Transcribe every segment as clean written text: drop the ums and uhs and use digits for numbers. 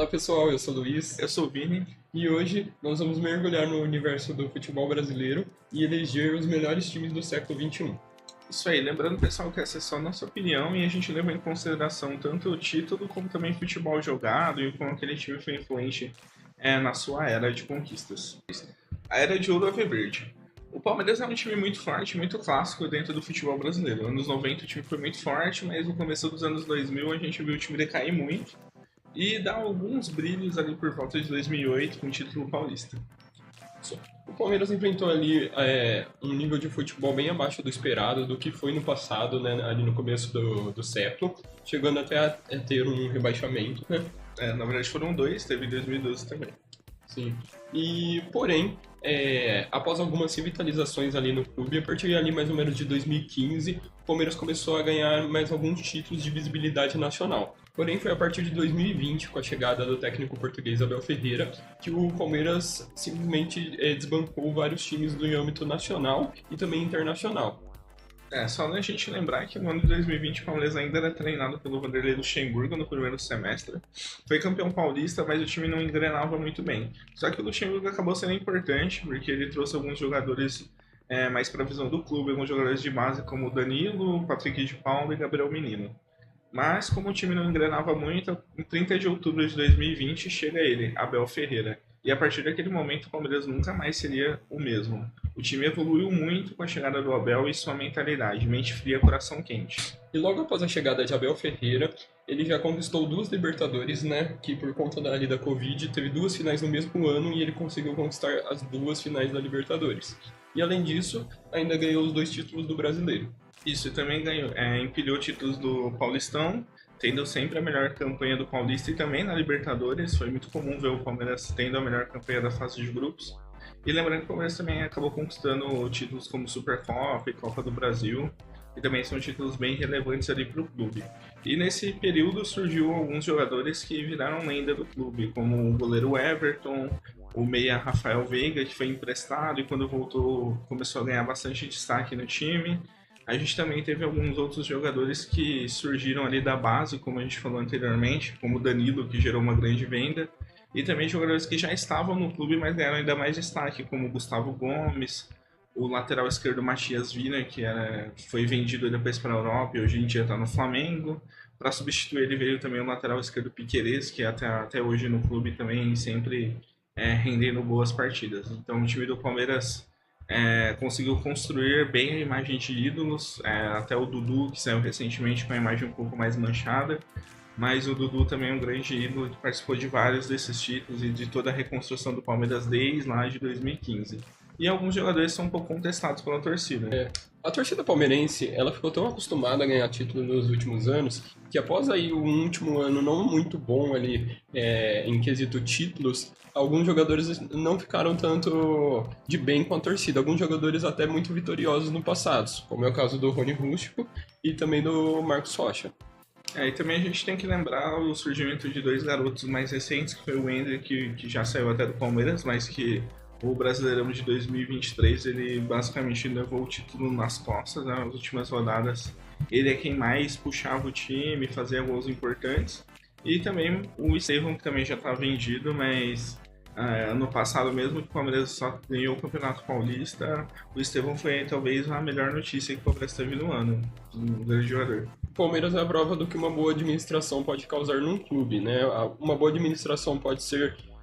Olá pessoal, eu sou o Luiz Eu sou o Vini. e hoje nós vamos mergulhar no universo do futebol brasileiro e eleger os melhores times do século XXI. Isso aí, lembrando pessoal que essa é só a nossa opinião e a gente leva em consideração tanto o título como também futebol jogado e como aquele time foi influente na sua era de conquistas. A era de ouro alviverde. O Palmeiras é um time muito forte, muito clássico dentro do futebol brasileiro. Anos 90 o time foi muito forte, mas no começo dos anos 2000 a gente viu o time decair muito e dar alguns brilhos ali por volta de 2008 com o título paulista. O Palmeiras enfrentou ali um nível de futebol bem abaixo do esperado, do que foi no passado, né, ali no começo do século, chegando até a ter um rebaixamento, né? Na verdade foram dois, teve em 2012 também. Sim. E, porém, após algumas revitalizações ali no clube, a partir ali mais ou menos de 2015, o Palmeiras começou a ganhar mais alguns títulos de visibilidade nacional. Porém, foi a partir de 2020, com a chegada do técnico português Abel Ferreira, que o Palmeiras simplesmente desbancou vários times do âmbito nacional e também internacional. Só a gente lembrar que no ano de 2020 o Palmeiras ainda era treinado pelo Vanderlei Luxemburgo no primeiro semestre. Foi campeão paulista, mas o time não engrenava muito bem. Só que o Luxemburgo acabou sendo importante, porque ele trouxe alguns jogadores mais para a visão do clube, alguns jogadores de base como o Danilo, Patrick de Paula e Gabriel Menino. Mas como o time não engrenava muito, em 30 de outubro de 2020 chega ele, Abel Ferreira. E a partir daquele momento o Palmeiras nunca mais seria o mesmo. O time evoluiu muito com a chegada do Abel e sua mentalidade, mente fria, coração quente. E logo após a chegada de Abel Ferreira, ele já conquistou 2 Libertadores, né? Que por conta da Covid teve 2 finais no mesmo ano e ele conseguiu conquistar as 2 finais da Libertadores. E além disso, ainda ganhou os 2 títulos do Brasileiro. Isso, e também ganhou, empilhou títulos do Paulistão, tendo sempre a melhor campanha do Paulista e também na Libertadores. Foi muito comum ver o Palmeiras tendo a melhor campanha da fase de grupos. E lembrando que o Palmeiras também acabou conquistando títulos como Supercopa e Copa do Brasil, que também são títulos bem relevantes ali para o clube. E nesse período surgiu alguns jogadores que viraram lenda do clube, como o goleiro Everton, o meia Rafael Veiga, que foi emprestado e quando voltou começou a ganhar bastante destaque no time. A gente também teve alguns outros jogadores que surgiram ali da base, como a gente falou anteriormente, como o Danilo, que gerou uma grande venda, e também jogadores que já estavam no clube, mas ganharam ainda mais destaque, como o Gustavo Gomes, o lateral esquerdo Matias Wiener, que foi vendido depois para a Europa e hoje em dia está no Flamengo. Para substituir ele veio também o lateral esquerdo Piquerez, que até hoje no clube também sempre rendendo boas partidas. Então o time do Palmeiras conseguiu construir bem a imagem de ídolos, até o Dudu, que saiu recentemente com a imagem um pouco mais manchada, mas o Dudu também é um grande ídolo que participou de vários desses títulos e de toda a reconstrução do Palmeiras desde lá de 2015. E alguns jogadores são um pouco contestados pela torcida. A torcida palmeirense, ela ficou tão acostumada a ganhar título nos últimos anos, que após aí um último ano não muito bom ali em quesito títulos, alguns jogadores não ficaram tanto de bem com a torcida. Alguns jogadores até muito vitoriosos no passado, como é o caso do Rony Rústico e também do Marcos Rocha. E também a gente tem que lembrar o surgimento de 2 garotos mais recentes, que foi o Hendrick, que já saiu até do Palmeiras, mas que o Brasileirão de 2023 ele basicamente levou o título nas costas, né, nas últimas rodadas. Ele é quem mais puxava o time, fazia gols importantes. E também o Estevão, que também já está vendido, mas ano passado mesmo que o Palmeiras só ganhou o Campeonato Paulista, o Estevão foi talvez a melhor notícia que o Palmeiras teve no ano, um grande jogador. O Palmeiras é a prova do que uma boa administração pode causar num clube, né? Uma boa administração pode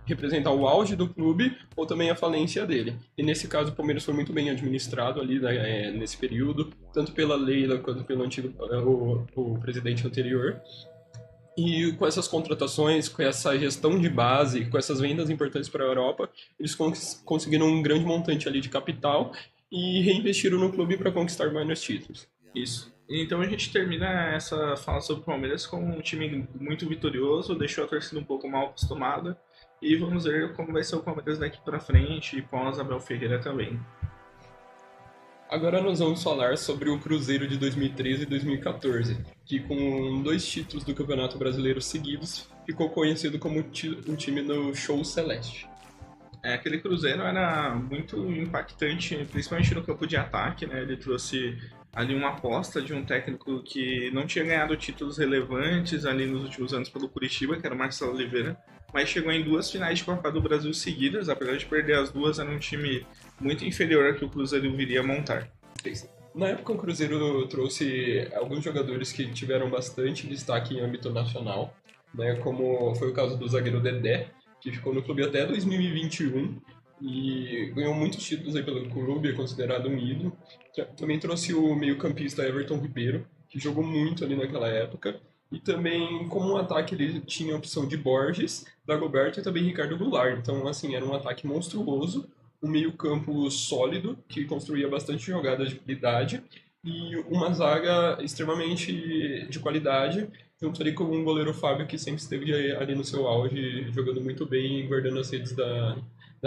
representar o auge do clube ou também a falência dele. E nesse caso o Palmeiras foi muito bem administrado ali nesse período, tanto pela Leila quanto pelo antigo o presidente anterior. E com essas contratações, com essa gestão de base, com essas vendas importantes para a Europa, eles conseguiram um grande montante ali de capital e reinvestiram no clube para conquistar mais títulos. Isso. Então a gente termina essa fala sobre o Palmeiras com um time muito vitorioso, deixou a torcida um pouco mal acostumada e vamos ver como vai ser o Palmeiras daqui para frente e pós Abel Ferreira também. Agora nós vamos falar sobre o Cruzeiro de 2013 e 2014, que com 2 títulos do Campeonato Brasileiro seguidos, ficou conhecido como o time do Show Celeste. Aquele Cruzeiro era muito impactante, principalmente no campo de ataque, né? Ele trouxe ali uma aposta de um técnico que não tinha ganhado títulos relevantes ali nos últimos anos pelo Curitiba, que era o Marcelo Oliveira, mas chegou em 2 finais de Copa do Brasil seguidas, apesar de perder as duas, era um time muito inferior ao que o Cruzeiro viria a montar. Na época, o Cruzeiro trouxe alguns jogadores que tiveram bastante destaque em âmbito nacional, né, como foi o caso do zagueiro Dedé, que ficou no clube até 2021 e ganhou muitos títulos aí pelo clube, é considerado um ídolo. Também trouxe o meio-campista Everton Ribeiro, que jogou muito ali naquela época. E também, como um ataque, ele tinha a opção de Borges, Dagoberto e também Ricardo Goulart. Então, assim, era um ataque monstruoso, um meio-campo sólido, que construía bastante jogadas de qualidade, e uma zaga extremamente de qualidade, junto ali com um goleiro Fábio, que sempre esteve ali no seu auge, jogando muito bem e guardando as redes da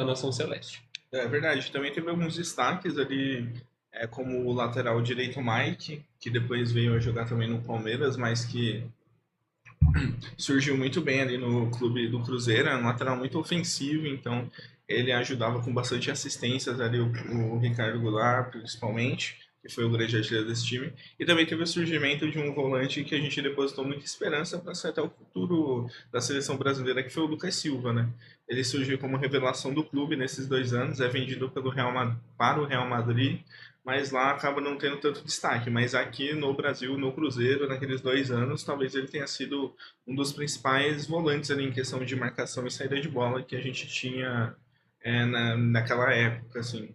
Nação Celeste. É verdade, também teve alguns destaques ali, como o lateral direito Mike, que depois veio a jogar também no Palmeiras, mas que surgiu muito bem ali no clube do Cruzeiro, é um lateral muito ofensivo, então ele ajudava com bastante assistências ali o Ricardo Goulart, principalmente, que foi o grande artilheiro desse time. E também teve o surgimento de um volante que a gente depositou muita esperança para ser até o futuro da seleção brasileira, que foi o Lucas Silva, né? Ele surgiu como revelação do clube nesses 2 anos, é vendido pelo para o Real Madrid, mas lá acaba não tendo tanto destaque. Mas aqui no Brasil, no Cruzeiro, naqueles 2 anos, talvez ele tenha sido um dos principais volantes ali em questão de marcação e saída de bola que a gente tinha naquela época, assim.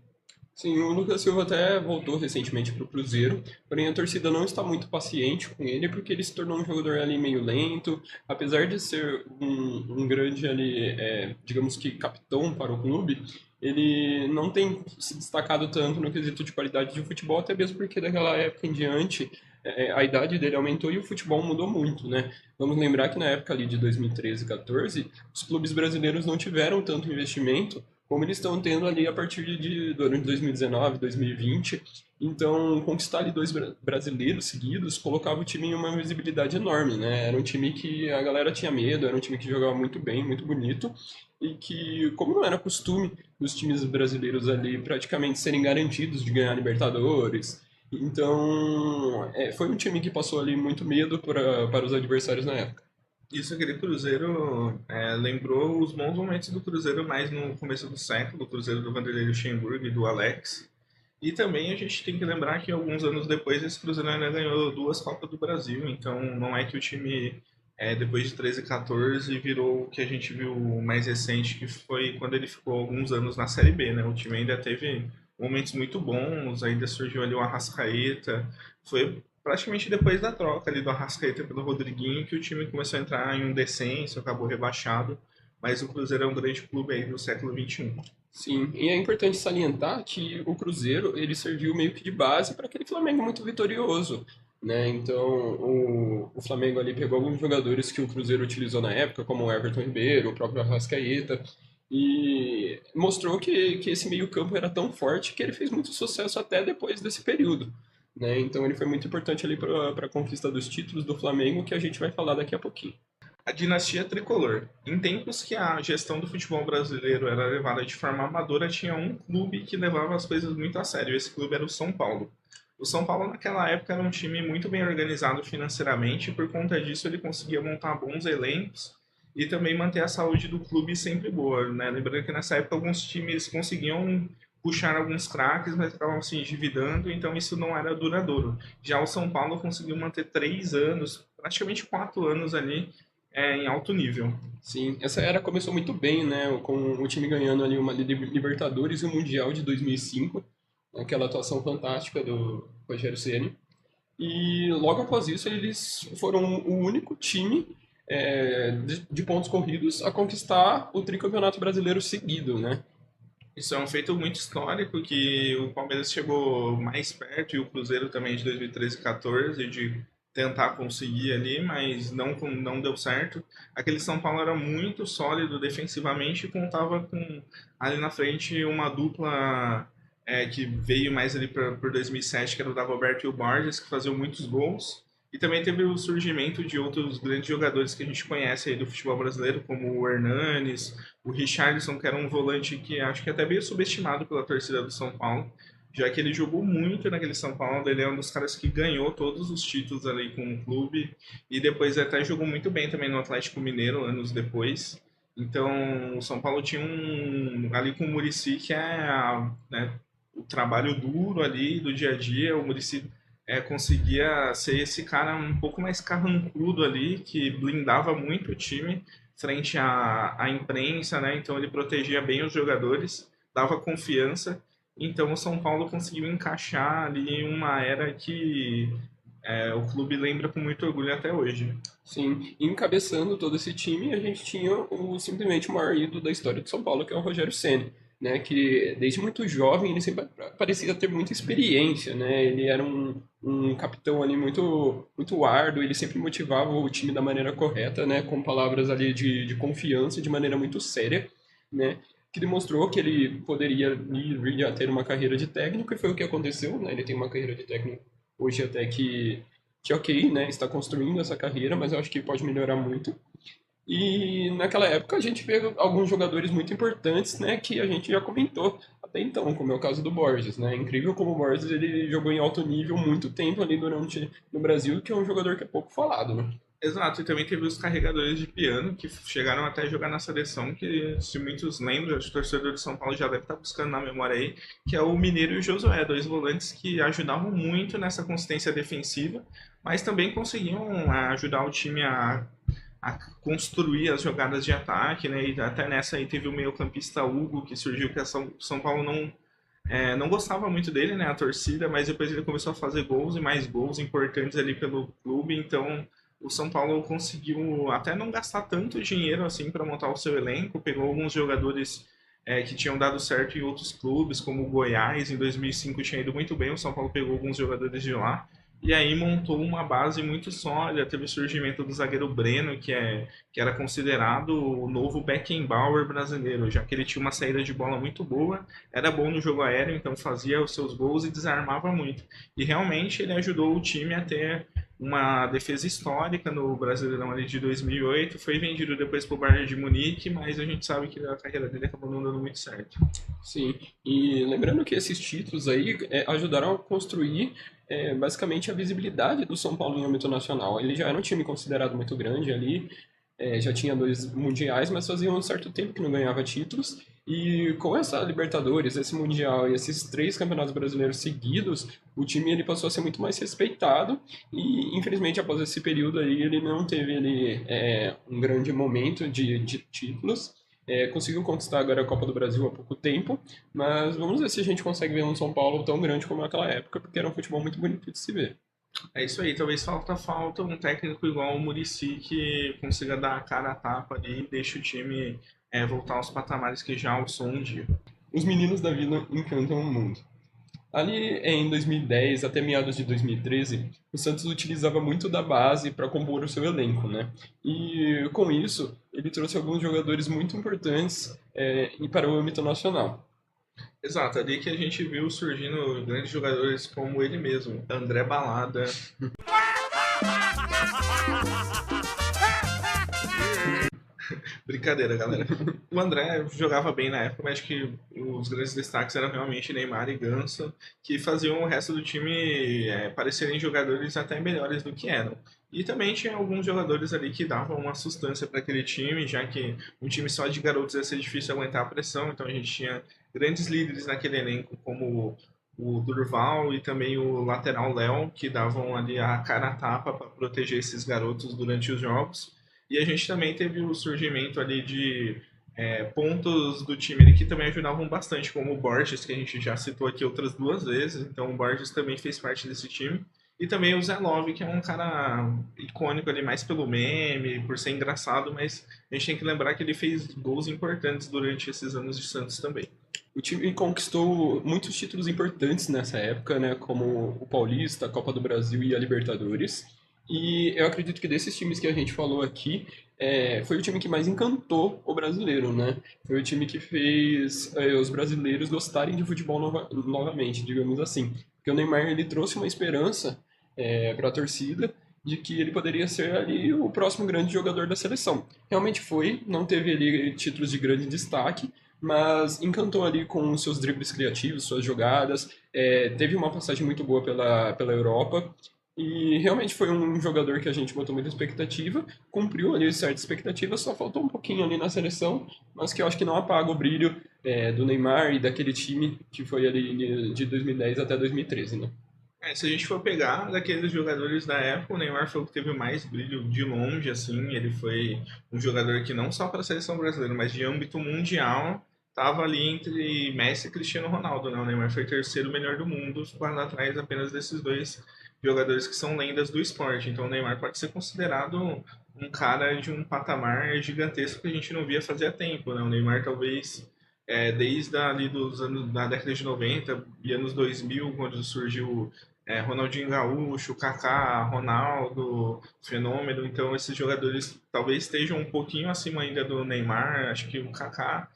Sim, o Lucas Silva até voltou recentemente para o Cruzeiro, porém a torcida não está muito paciente com ele, porque ele se tornou um jogador ali meio lento, apesar de ser um grande ali, digamos que capitão para o clube, ele não tem se destacado tanto no quesito de qualidade de futebol, até mesmo porque daquela época em diante a idade dele aumentou e o futebol mudou muito, né? Vamos lembrar que na época ali de 2013 e 14, os clubes brasileiros não tiveram tanto investimento como eles estão tendo ali a partir durante 2019, 2020. Então, conquistar ali dois brasileiros seguidos colocava o time em uma visibilidade enorme, né? Era um time que a galera tinha medo, era um time que jogava muito bem, muito bonito, e que, como não era costume dos times brasileiros ali praticamente serem garantidos de ganhar Libertadores, então foi um time que passou ali muito medo para os adversários na época. Isso, aquele Cruzeiro lembrou os bons momentos do Cruzeiro mais no começo do século, do Cruzeiro do Vanderlei Luxemburgo e do Alex. E também a gente tem que lembrar que alguns anos depois esse Cruzeiro ainda ganhou 2 Copas do Brasil, então não é que o time, depois de 13 e 14, virou o que a gente viu mais recente, que foi quando ele ficou alguns anos na Série B, né? O time ainda teve momentos muito bons, ainda surgiu ali o Arrascaeta, foi praticamente depois da troca ali do Arrascaeta pelo Rodriguinho que o time começou a entrar em um descenso, acabou rebaixado, mas o Cruzeiro é um grande clube aí do século XXI. Sim, e é importante salientar que o Cruzeiro ele serviu meio que de base para aquele Flamengo muito vitorioso, né? Então o Flamengo ali pegou alguns jogadores que o Cruzeiro utilizou na época, como o Everton Ribeiro, o próprio Arrascaeta, e mostrou que esse meio-campo era tão forte que ele fez muito sucesso até depois desse período, né? Então ele foi muito importante ali para a conquista dos títulos do Flamengo, que a gente vai falar daqui a pouquinho. A dinastia tricolor. Em tempos que a gestão do futebol brasileiro era levada de forma amadora, tinha um clube que levava as coisas muito a sério. Esse clube era o São Paulo. O São Paulo, naquela época, era um time muito bem organizado financeiramente, e por conta disso ele conseguia montar bons elencos e também manter a saúde do clube sempre boa, né? Lembrando que nessa época alguns times conseguiam puxar alguns craques, mas acabavam se endividando, então isso não era duradouro. Já o São Paulo conseguiu manter 3 anos, praticamente 4 anos ali, em alto nível. Sim, essa era começou muito bem, né? Com o time ganhando ali uma Libertadores e o Mundial de 2005, aquela atuação fantástica do Rogério Ceni. E logo após isso eles foram o único time de pontos corridos a conquistar o tricampeonato brasileiro seguido, né? Isso é um feito muito histórico que o Palmeiras chegou mais perto e o Cruzeiro também de 2013 e 14 de tentar conseguir ali, mas não deu certo. Aquele São Paulo era muito sólido defensivamente e contava com ali na frente uma dupla que veio mais ali por 2007, que era o Dagoberto e o Borges, que faziam muitos gols. E também teve o surgimento de outros grandes jogadores que a gente conhece aí do futebol brasileiro, como o Hernanes, o Richarlison, que era um volante que acho que é até meio subestimado pela torcida do São Paulo, já que ele jogou muito naquele São Paulo, ele é um dos caras que ganhou todos os títulos ali com o clube, e depois até jogou muito bem também no Atlético Mineiro, anos depois. Então, o São Paulo tinha ali com o Muricy, que né, o trabalho duro ali do dia a dia. O Muricy conseguia ser esse cara um pouco mais carrancudo ali, que blindava muito o time frente à imprensa, né? Então, ele protegia bem os jogadores, dava confiança. Então, o São Paulo conseguiu encaixar ali uma era que o clube lembra com muito orgulho até hoje. Sim, e encabeçando todo esse time, a gente tinha simplesmente o maior ídolo da história de São Paulo, que é o Rogério Ceni, né? Que desde muito jovem ele sempre parecia ter muita experiência, né? Ele era um capitão ali muito árduo, ele sempre motivava o time da maneira correta, né? Com palavras ali de confiança, de maneira muito séria, né? Que demonstrou que ele poderia vir a ter uma carreira de técnico, e foi o que aconteceu, né? Ele tem uma carreira de técnico hoje até que ok, né, está construindo essa carreira, mas eu acho que pode melhorar muito. E naquela época a gente vê alguns jogadores muito importantes, né, que a gente já comentou até então, como é o caso do Borges, né? É incrível como o Borges ele jogou em alto nível muito tempo ali durante no Brasil, que é um jogador que é pouco falado, né? Exato, e também teve os carregadores de piano que chegaram até a jogar na seleção, que se muitos lembram, o torcedor de São Paulo já deve estar buscando na memória aí, que é o Mineiro e o Josué, dois volantes que ajudavam muito nessa consistência defensiva, mas também conseguiam ajudar o time a construir as jogadas de ataque, né? E até nessa aí teve o meio-campista Hugo, que surgiu que a São Paulo não gostava muito dele, né? A torcida, mas depois ele começou a fazer gols e mais gols importantes ali pelo clube, então o São Paulo conseguiu até não gastar tanto dinheiro assim para montar o seu elenco, pegou alguns jogadores que tinham dado certo em outros clubes, como o Goiás em 2005 tinha ido muito bem, o São Paulo pegou alguns jogadores de lá e aí montou uma base muito sólida. Teve o surgimento do zagueiro Breno, que era considerado o novo Beckenbauer brasileiro, já que ele tinha uma saída de bola muito boa, era bom no jogo aéreo, então fazia os seus gols e desarmava muito. E realmente ele ajudou o time a ter uma defesa histórica no Brasileirão ali de 2008, foi vendido depois para o Bayern de Munique, mas a gente sabe que a carreira dele acabou não dando muito certo. Sim, e lembrando que esses títulos aí ajudaram a construir basicamente a visibilidade do São Paulo em âmbito nacional. Ele já era um time considerado muito grande ali, já tinha dois mundiais, mas fazia um certo tempo que não ganhava títulos. E com essa Libertadores, esse Mundial e esses três campeonatos brasileiros seguidos, o time ele passou a ser muito mais respeitado. E infelizmente após esse período aí ele não teve um grande momento de títulos. Conseguiu conquistar agora a Copa do Brasil há pouco tempo, mas vamos ver se a gente consegue ver um São Paulo tão grande como naquela época, porque era um futebol muito bonito de se ver. É isso aí, talvez falta um técnico igual o Muricy que consiga dar a cara a tapa ali e deixe o time voltar aos patamares que já o são um dia. Os meninos da vila encantam o mundo. Ali em 2010 até meados de 2013, o Santos utilizava muito da base para compor o seu elenco, né? E com isso, ele trouxe alguns jogadores muito importantes e para o âmbito nacional. Exato, ali que a gente viu surgindo grandes jogadores como ele mesmo, André Balada. Brincadeira, galera. O André jogava bem na época, mas acho que os grandes destaques eram realmente Neymar e Ganso, que faziam o resto do time parecerem jogadores até melhores do que eram. E também tinha alguns jogadores ali que davam uma sustância para aquele time, já que um time só de garotos ia ser difícil aguentar a pressão, então a gente tinha grandes líderes naquele elenco, como o Durval e também o lateral Léo, que davam ali a cara a tapa para proteger esses garotos durante os jogos. E a gente também teve o surgimento ali de pontos do time ali que também ajudavam bastante, como o Borges, que a gente já citou aqui outras duas vezes. Então o Borges também fez parte desse time. E também o Zé Love, que é um cara icônico ali mais pelo meme, por ser engraçado, mas a gente tem que lembrar que ele fez gols importantes durante esses anos de Santos também. O time conquistou muitos títulos importantes nessa época, né, como o Paulista, a Copa do Brasil e a Libertadores. E eu acredito que desses times que a gente falou aqui, foi o time que mais encantou o brasileiro, né? Foi o time que fez os brasileiros gostarem de futebol novamente, digamos assim. Porque o Neymar ele trouxe uma esperança para a torcida de que ele poderia ser ali o próximo grande jogador da seleção. Realmente foi, não teve ali títulos de grande destaque, mas encantou ali com seus dribles criativos, suas jogadas, teve uma passagem muito boa pela Europa, E realmente foi um jogador que a gente botou muita expectativa, cumpriu ali certa expectativa, só faltou um pouquinho ali na seleção, mas que eu acho que não apaga o brilho do Neymar e daquele time que foi ali de 2010 até 2013, né? Se a gente for pegar daqueles jogadores da época, o Neymar foi o que teve mais brilho de longe, assim. Ele foi um jogador que não só para a seleção brasileira, mas de âmbito mundial, estava ali entre Messi e Cristiano Ronaldo, né? O Neymar foi o terceiro melhor do mundo, ficando atrás apenas desses dois jogadores que são lendas do esporte. Então o Neymar pode ser considerado um cara de um patamar gigantesco que a gente não via fazia tempo, né? O Neymar talvez desde ali dos anos da década de 90 e anos 2000, quando surgiu Ronaldinho Gaúcho, Kaká, Ronaldo, Fenômeno. Então esses jogadores talvez estejam um pouquinho acima ainda do Neymar. Acho que o Kaká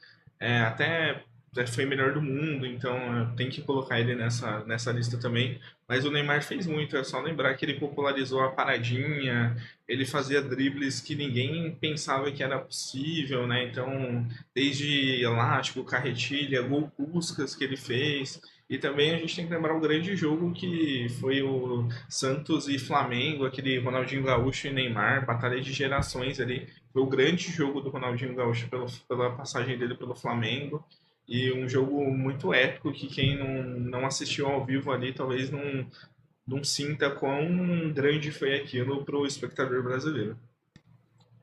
até foi melhor do mundo, então tem que colocar ele nessa lista também. Mas o Neymar fez muito, é só lembrar que ele popularizou a paradinha, ele fazia dribles que ninguém pensava que era possível, né? Então, desde elástico, carretilha, gol Puskás que ele fez. E também a gente tem que lembrar o grande jogo que foi o Santos e Flamengo, aquele Ronaldinho Gaúcho e Neymar, batalha de gerações ali. Foi o grande jogo do Ronaldinho Gaúcho pela passagem dele pelo Flamengo. E um jogo muito épico que quem não assistiu ao vivo ali talvez não sinta quão grande foi aquilo para o espectador brasileiro.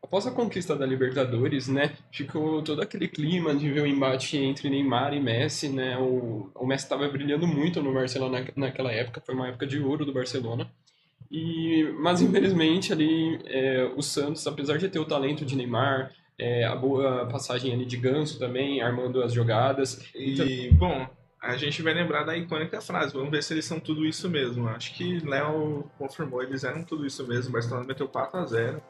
Após a conquista da Libertadores, né, ficou todo aquele clima de ver o embate entre Neymar e Messi, né, o Messi estava brilhando muito no Barcelona naquela época, foi uma época de ouro do Barcelona, mas infelizmente ali o Santos, apesar de ter o talento de Neymar, a boa passagem ali de Ganso também, armando as jogadas. E, bom, a gente vai lembrar da icônica frase, vamos ver se eles são tudo isso mesmo. Acho que Léo confirmou, eles eram tudo isso mesmo, o Barcelona meteu 4-0.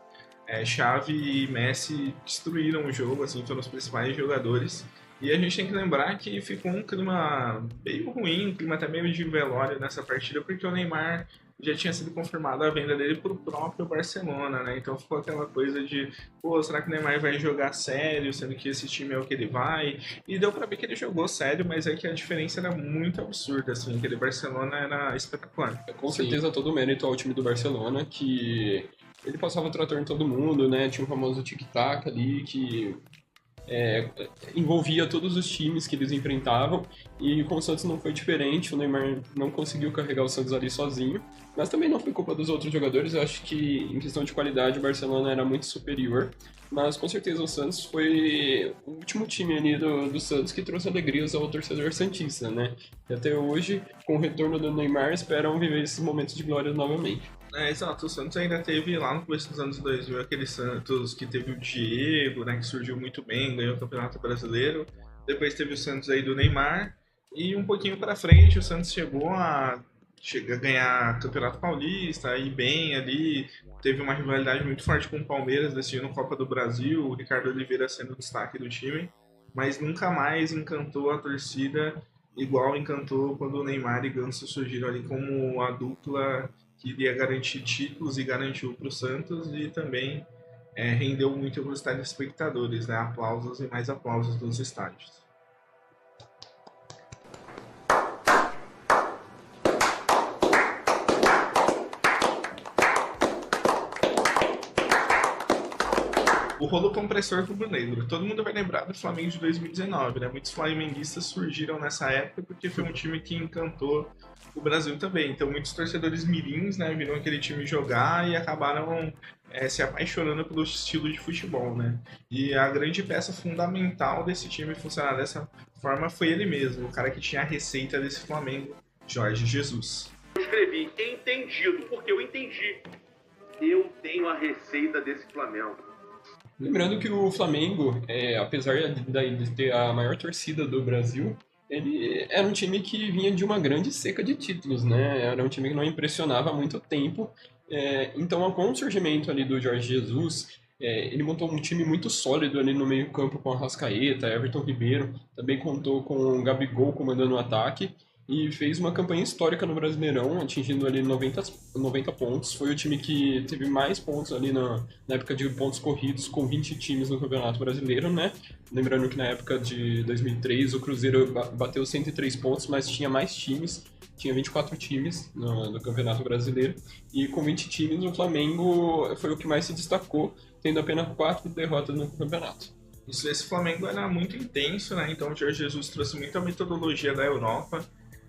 Xavi e Messi destruíram o jogo, assim, foram os principais jogadores. E a gente tem que lembrar que ficou um clima meio ruim, um clima até meio de velório nessa partida, porque o Neymar já tinha sido confirmada a venda dele para o próprio Barcelona, né? Então ficou aquela coisa de, pô, será que o Neymar vai jogar sério, sendo que esse time é o que ele vai? E deu para ver que ele jogou sério, mas é que a diferença era muito absurda, assim, aquele Barcelona era espetacular. Com certeza todo o mérito ao time do Barcelona, que ele passava o trator em todo mundo, né? Tinha o famoso tic-tac ali, que envolvia todos os times que eles enfrentavam, e com o Santos não foi diferente, o Neymar não conseguiu carregar o Santos ali sozinho, mas também não foi culpa dos outros jogadores, eu acho que em questão de qualidade o Barcelona era muito superior, mas com certeza o Santos foi o último time ali do Santos que trouxe alegrias ao torcedor santista, né? E até hoje, com o retorno do Neymar, esperam viver esses momentos de glória novamente. Exato, o Santos ainda teve lá no começo dos anos 2000 aquele Santos que teve o Diego, né, que surgiu muito bem, ganhou o Campeonato Brasileiro. Depois teve o Santos aí do Neymar e um pouquinho para frente o Santos chegou a ganhar Campeonato Paulista, ir bem ali, teve uma rivalidade muito forte com o Palmeiras, decidindo Copa do Brasil, o Ricardo Oliveira sendo o destaque do time, mas nunca mais encantou a torcida igual encantou quando o Neymar e Ganso surgiram ali como a dupla que iria garantir títulos e garantiu para o Santos e também rendeu muito para os telespectadores, né? Aplausos e mais aplausos dos estádios. O rolo compressor rubro-negro. Todo mundo vai lembrar do Flamengo de 2019, né? Muitos flamenguistas surgiram nessa época porque foi um time que encantou o Brasil também. Então, muitos torcedores mirins, né, viram aquele time jogar e acabaram se apaixonando pelo estilo de futebol, né? E a grande peça fundamental desse time funcionar dessa forma foi ele mesmo, o cara que tinha a receita desse Flamengo, Jorge Jesus. Eu escrevi entendido, porque eu entendi. Eu tenho a receita desse Flamengo. Lembrando que o Flamengo, apesar de ter a maior torcida do Brasil, ele era um time que vinha de uma grande seca de títulos, né? Era um time que não impressionava há muito tempo. Então, com o surgimento ali do Jorge Jesus, ele montou um time muito sólido ali no meio-campo com a Arrascaeta, Everton Ribeiro, também contou com o Gabigol comandando o ataque. e fez uma campanha histórica no Brasileirão, atingindo ali 90 pontos. Foi o time que teve mais pontos ali na época de pontos corridos, com 20 times no Campeonato Brasileiro, né? Lembrando que na época de 2003 o Cruzeiro bateu 103 pontos, mas tinha mais times. Tinha 24 times no Campeonato Brasileiro. E com 20 times, o Flamengo foi o que mais se destacou, tendo apenas 4 derrotas no campeonato. Isso, esse Flamengo era muito intenso, né? Então o Jorge Jesus trouxe muita metodologia da Europa.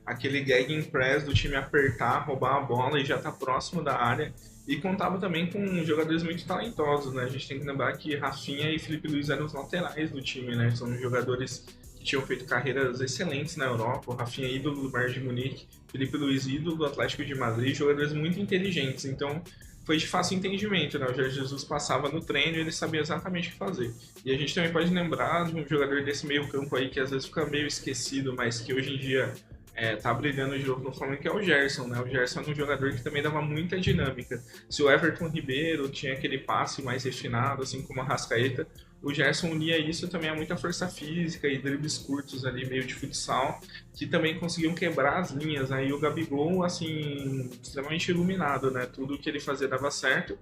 Aquele gegging press do time apertar, roubar a bola e já tá próximo da área. E contava também com jogadores muito talentosos, né? A gente tem que lembrar que Rafinha e Felipe Luiz eram os laterais do time, né? São jogadores que tinham feito carreiras excelentes na Europa. O Rafinha ídolo do Bayern de Munique, Felipe Luiz ídolo do Atlético de Madrid, jogadores muito inteligentes. Então foi de fácil entendimento, né? O Jorge Jesus passava no treino e ele sabia exatamente o que fazer. E a gente também pode lembrar de um jogador desse meio campo aí que às vezes fica meio esquecido, mas que hoje em dia tá brilhando de novo no Flamengo, que é o Gerson, né? O Gerson é um jogador que também dava muita dinâmica. Se o Everton Ribeiro tinha aquele passe mais refinado, assim como a Arrascaeta, o Gerson unia isso também a muita força física e dribles curtos ali, meio de futsal, que também conseguiam quebrar as linhas. Aí o Gabigol, assim, extremamente iluminado, né? Tudo que ele fazia dava certo.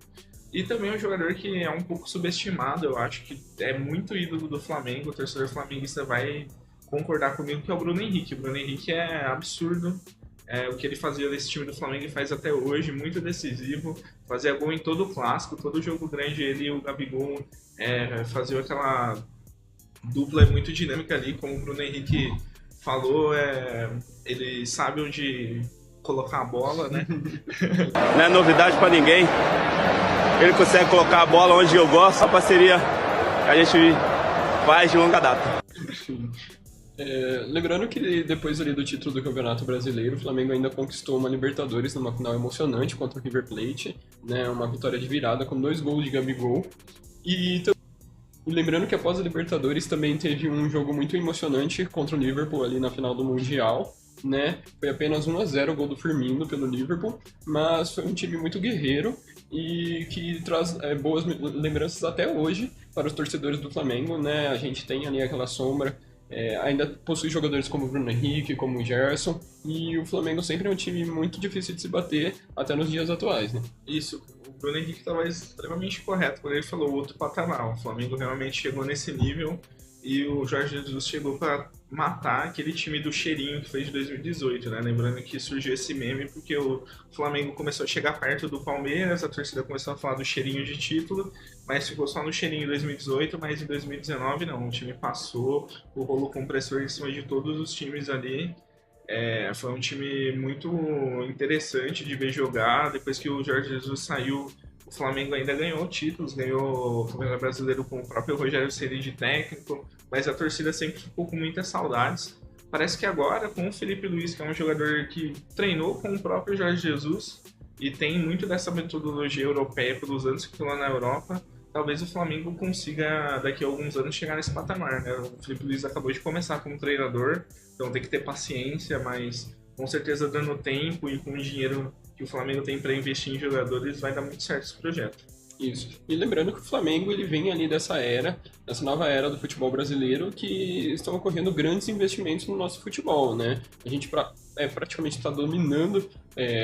E também um jogador que é um pouco subestimado, eu acho que é muito ídolo do Flamengo, o torcedor flamenguista vai concordar comigo, que é o Bruno Henrique. O Bruno Henrique é absurdo o que ele fazia nesse time do Flamengo e faz até hoje, muito decisivo, fazia gol em todo o clássico, todo jogo grande ele e o Gabigol faziam aquela dupla muito dinâmica ali, como o Bruno Henrique falou, ele sabe onde colocar a bola, né? Não é novidade para ninguém, ele consegue colocar a bola onde eu gosto, a parceria que a gente faz de longa data. Lembrando que depois ali do título do Campeonato Brasileiro, o Flamengo ainda conquistou uma Libertadores numa final emocionante contra o River Plate, né, uma vitória de virada com 2 gols de Gabigol. E lembrando que após a Libertadores também teve um jogo muito emocionante contra o Liverpool ali na final do Mundial, né? Foi apenas 1-0 o gol do Firmino pelo Liverpool, mas foi um time muito guerreiro e que traz boas lembranças até hoje para os torcedores do Flamengo, né? A gente tem ali aquela sombra. Ainda possui jogadores como o Bruno Henrique, como o Gerson, e o Flamengo sempre é um time muito difícil de se bater até nos dias atuais, né? Isso, o Bruno Henrique estava extremamente correto quando ele falou outro patamar. O Flamengo realmente chegou nesse nível e o Jorge Jesus chegou para matar aquele time do cheirinho que fez de 2018, né? Lembrando que surgiu esse meme porque o Flamengo começou a chegar perto do Palmeiras, a torcida começou a falar do cheirinho de título, mas ficou só no cheirinho em 2018, mas em 2019 não, o time passou, o rolo compressor em cima de todos os times ali. Foi um time muito interessante de ver jogar. Depois que o Jorge Jesus saiu, o Flamengo ainda ganhou títulos, ganhou o Campeonato Brasileiro com o próprio Rogério Ceni de técnico, mas a torcida sempre ficou com muitas saudades. Parece que agora, com o Felipe Luiz, que é um jogador que treinou com o próprio Jorge Jesus e tem muito dessa metodologia europeia pelos anos que ficou lá na Europa, talvez o Flamengo consiga, daqui a alguns anos, chegar nesse patamar, né? O Felipe Luiz acabou de começar como treinador, então tem que ter paciência, mas com certeza dando tempo e com o dinheiro que o Flamengo tem para investir em jogadores, vai dar muito certo esse projeto. Isso. E lembrando que o Flamengo ele vem ali dessa nova era do futebol brasileiro, que estão ocorrendo grandes investimentos no nosso futebol, né? A gente praticamente está dominando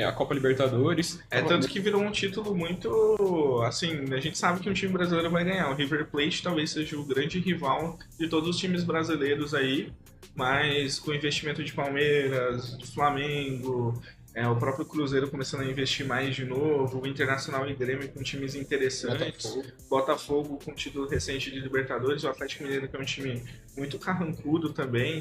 a Copa Libertadores. Tanto que virou um título muito, assim, a gente sabe que um time brasileiro vai ganhar. O River Plate talvez seja o grande rival de todos os times brasileiros aí, mas com o investimento de Palmeiras, de Flamengo, o próprio Cruzeiro começando a investir mais de novo, o Internacional e Grêmio com times interessantes, Botafogo com título recente de Libertadores, o Atlético Mineiro que é um time muito carrancudo também,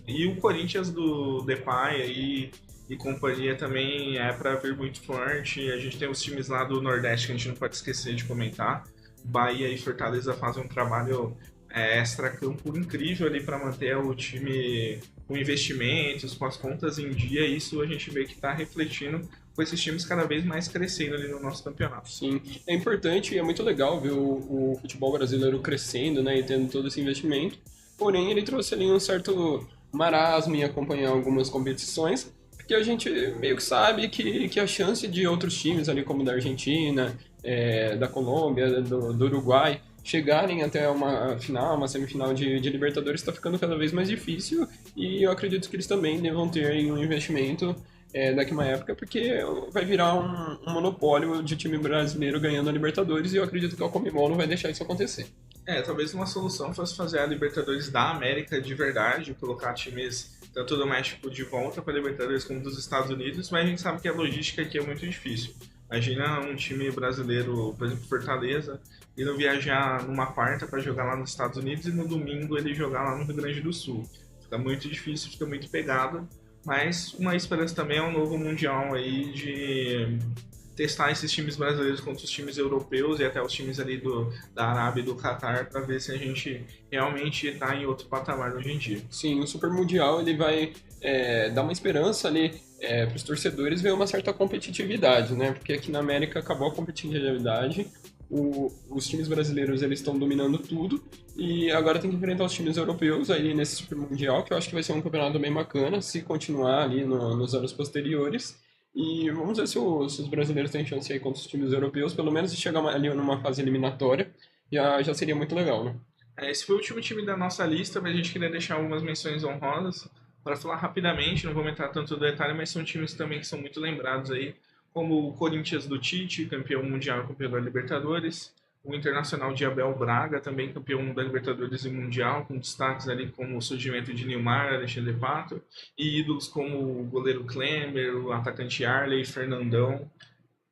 e o Corinthians do Depay aí e companhia também para vir muito forte. A gente tem os times lá do Nordeste que a gente não pode esquecer de comentar. Bahia e Fortaleza fazem um trabalho extra-campo incrível ali para manter o time com investimentos, com as contas em dia. Isso a gente vê que está refletindo com esses times cada vez mais crescendo ali no nosso campeonato. Sim, é importante e é muito legal ver o futebol brasileiro crescendo, né, e tendo todo esse investimento. Porém, ele trouxe ali um certo marasmo em acompanhar algumas competições, porque a gente meio que sabe que a chance de outros times ali, como da Argentina, da Colômbia, do Uruguai, chegarem até uma final, uma semifinal de Libertadores está ficando cada vez mais difícil e eu acredito que eles também devam ter um investimento daqui a uma época, porque vai virar um monopólio de time brasileiro ganhando a Libertadores e eu acredito que a Conmebol não vai deixar isso acontecer. Talvez uma solução fosse fazer a Libertadores da América de verdade, colocar times tanto do México de volta para a Libertadores como dos Estados Unidos, mas a gente sabe que a logística aqui é muito difícil. Imagina um time brasileiro, por exemplo, Fortaleza, indo viajar numa quarta para jogar lá nos Estados Unidos e no domingo ele jogar lá no Rio Grande do Sul. Fica muito difícil, fica muito pegado, mas uma esperança também é um novo Mundial aí de testar esses times brasileiros contra os times europeus e até os times ali da Arábia e do Catar para ver se a gente realmente está em outro patamar hoje em dia. Sim, o Super Mundial ele vai dar uma esperança ali para os torcedores ver uma certa competitividade, né? Porque aqui na América acabou a competitividade, os times brasileiros eles estão dominando tudo e agora tem que enfrentar os times europeus aí nesse Super Mundial, que eu acho que vai ser um campeonato bem bacana se continuar ali nos anos posteriores. E vamos ver se os brasileiros têm chance aí contra os times europeus, pelo menos de chegar ali numa fase eliminatória, já seria muito legal, né? Esse foi o último time da nossa lista, mas a gente queria deixar algumas menções honrosas para falar rapidamente, não vou entrar tanto no detalhe, mas são times também que são muito lembrados aí, como o Corinthians do Tite, campeão mundial e campeão da Libertadores, o Internacional de Abel Braga, também campeão da Libertadores e Mundial, com destaques ali como o surgimento de Nilmar, Alexandre Pato, e ídolos como o goleiro Klemer, o atacante Arley, Fernandão.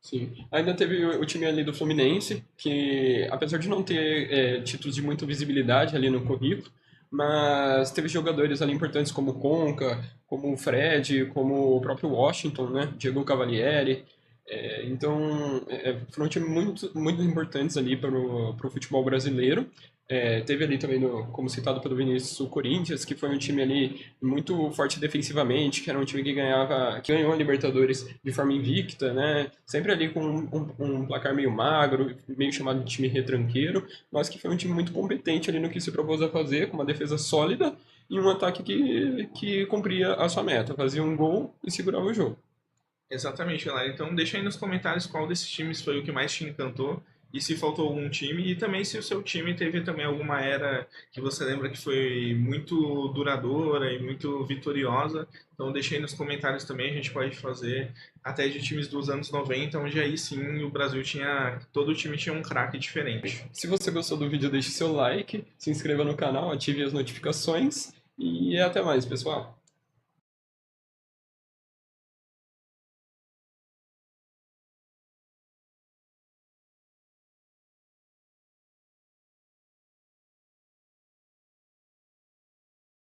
Sim. Ainda teve o time ali do Fluminense, que apesar de não ter títulos de muita visibilidade ali no currículo, mas teve jogadores ali importantes como o Conca, como o Fred, como o próprio Washington, né? Diego Cavalieri. Então, foram times muito importantes ali para o futebol brasileiro. Teve ali também, como citado pelo Vinícius, o Corinthians, que foi um time ali muito forte defensivamente, que era um time que ganhou a Libertadores de forma invicta, né? Sempre ali com um placar meio magro, meio chamado de time retranqueiro, mas que foi um time muito competente ali no que se propôs a fazer, com uma defesa sólida e um ataque que cumpria a sua meta, fazia um gol e segurava o jogo. Exatamente, galera. Então deixa aí nos comentários qual desses times foi o que mais te encantou e se faltou algum time e também se o seu time teve também alguma era que você lembra que foi muito duradoura e muito vitoriosa. Então deixa aí nos comentários também, a gente pode fazer até de times dos anos 90, onde aí sim o Brasil todo time tinha um craque diferente. Se você gostou do vídeo, deixe seu like, se inscreva no canal, ative as notificações e até mais, pessoal.